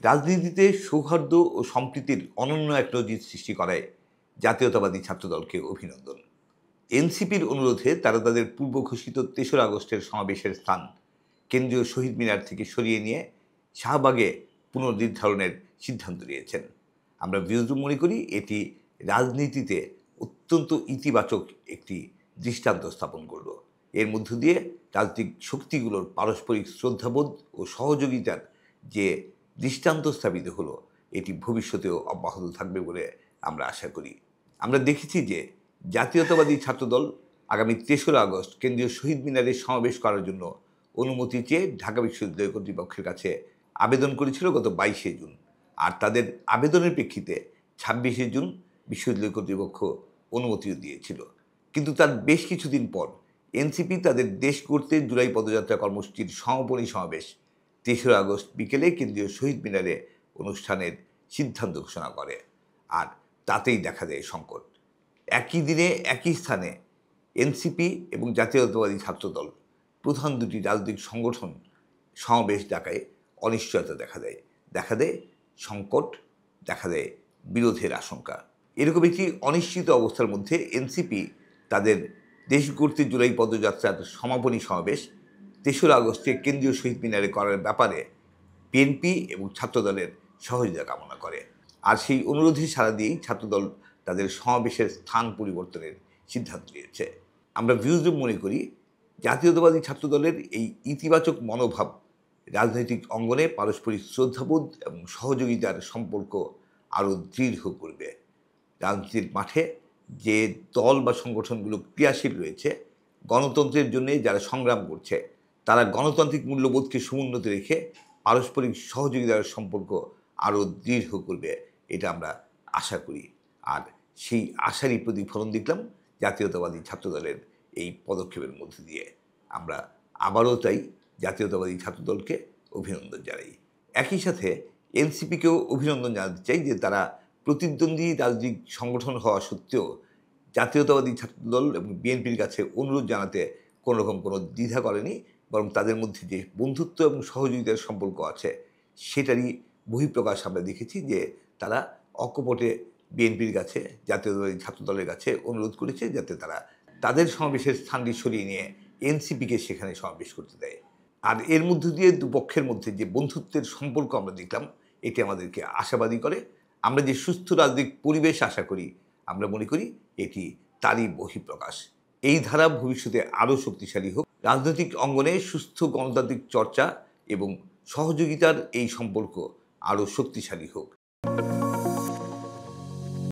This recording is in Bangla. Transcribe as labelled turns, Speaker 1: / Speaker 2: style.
Speaker 1: রাজনীতিতে সৌহার্দ্য ও সম্প্রীতির অনন্য এক নজির সৃষ্টি করায় জাতীয়তাবাদী ছাত্রদলকে অভিনন্দন। এনসিপির অনুরোধে তারা তাদের পূর্ব ঘোষিত ৩রা আগস্টের সমাবেশের স্থান কেন্দ্রীয় শহীদ মিনার থেকে সরিয়ে নিয়ে শাহবাগে পুনর্নির্ধারণের সিদ্ধান্ত নিয়েছেন। আমরা ভিউজরুম মনে করি এটি রাজনীতিতে অত্যন্ত ইতিবাচক একটি দৃষ্টান্ত স্থাপন করল। এর মধ্য দিয়ে রাজনৈতিক শক্তিগুলোর পারস্পরিক শ্রদ্ধাবোধ ও সহযোগিতার যে দৃষ্টান্ত স্থাপিত হলো, এটি ভবিষ্যতেও অব্যাহত থাকবে বলে আমরা আশা করি। আমরা দেখেছি যে জাতীয়তাবাদী ছাত্রদল আগামী ৩রা আগস্ট কেন্দ্রীয় শহীদ মিনারে সমাবেশ করার জন্য অনুমতি চেয়ে ঢাকা বিশ্ববিদ্যালয় কর্তৃপক্ষের কাছে আবেদন করেছিল গত ২২শে জুন। আর তাদের আবেদনের প্রেক্ষিতে ২৬শে জুন বিশ্ববিদ্যালয় কর্তৃপক্ষ অনুমতিও দিয়েছিল। কিন্তু তার বেশ কিছুদিন পর এনসিপি তাদের দেশ গড়তে জুলাই পদযাত্রা কর্মসূচির সমাপনী সমাবেশ ৩রা আগস্ট বিকেলে কেন্দ্রীয় শহীদ মিনারে অনুষ্ঠানের সিদ্ধান্ত ঘোষণা করে। আর তাতেই দেখা দেয় সংকট। একই দিনে একই স্থানে এনসিপি এবং জাতীয়তাবাদী ছাত্রদল প্রধান দুটি রাজনৈতিক সংগঠন সমাবেশ ডাকায় অনিশ্চয়তা দেখা দেয় সংকট, দেখা দেয় বিরোধের আশঙ্কা। এরকম একটি অনিশ্চিত অবস্থার মধ্যে এনসিপি তাদের দেশ গড়তে জুলাই পদযাত্রার সমাপনী সমাবেশ ৩রা আগস্টে কেন্দ্রীয় শহীদ মিনারে করার ব্যাপারে বিএনপি এবং ছাত্রদলের সহযোগিতা কামনা করে। আর সেই অনুরোধে সাড়া দিয়েই ছাত্রদল তাদের সমাবেশের স্থান পরিবর্তনের সিদ্ধান্ত নিয়েছে। আমরা ভিউজরুম মনে করি জাতীয়তাবাদী ছাত্রদলের এই ইতিবাচক মনোভাব রাজনৈতিক অঙ্গনে পারস্পরিক শ্রদ্ধাবোধ এবং সহযোগিতার সম্পর্ক আরও দৃঢ় করবে। রাজনীতির মাঠে যে দল বা সংগঠনগুলো ক্রিয়াশীল রয়েছে, গণতন্ত্রের জন্য যারা সংগ্রাম করছে, তারা গণতান্ত্রিক মূল্যবোধকে সমুন্নত রেখে পারস্পরিক সহযোগিতার সম্পর্ক আরও দৃঢ় করবে, এটা আমরা আশা করি। আর সেই আশারই প্রতিফলন দেখলাম জাতীয়তাবাদী ছাত্রদলের এই পদক্ষেপের মধ্যে দিয়ে। আমরা আবারও তাই জাতীয়তাবাদী ছাত্রদলকে অভিনন্দন জানাই। একই সাথে এনসিপিকেও অভিনন্দন জানাতে চাই যে তারা প্রতিদ্বন্দ্বী রাজনৈতিক সংগঠন হওয়া সত্ত্বেও জাতীয়তাবাদী ছাত্রদল এবং বিএনপির কাছে অনুরোধ জানাতে কোনোরকম কোনো দ্বিধা করেনি, বরং তাদের মধ্যে যে বন্ধুত্ব এবং সহযোগিতার সম্পর্ক আছে সেটারই বহিঃপ্রকাশ আমরা দেখেছি যে তারা অকপটে বিএনপির কাছে, জাতীয়তাবাদী ছাত্রদলের কাছে অনুরোধ করেছে যাতে তারা তাদের সমাবেশের স্থানটি সরিয়ে নিয়ে এনসিপিকে সেখানে সমাবেশ করতে দেয়। আর এর মধ্য দিয়ে দুপক্ষের মধ্যে যে বন্ধুত্বের সম্পর্ক আমরা দেখলাম, এটি আমাদেরকে আশাবাদী করে। আমরা যে সুস্থ রাজনৈতিক পরিবেশ আশা করি, আমরা মনে করি এটি তারই বহিঃপ্রকাশ। এই ধারা ভবিষ্যতে আরও শক্তিশালী হোক, রাজনৈতিক অঙ্গনে সুস্থ গণতান্ত্রিক চর্চা এবং সহযোগিতার এই সম্পর্ক আরও শক্তিশালী হোক।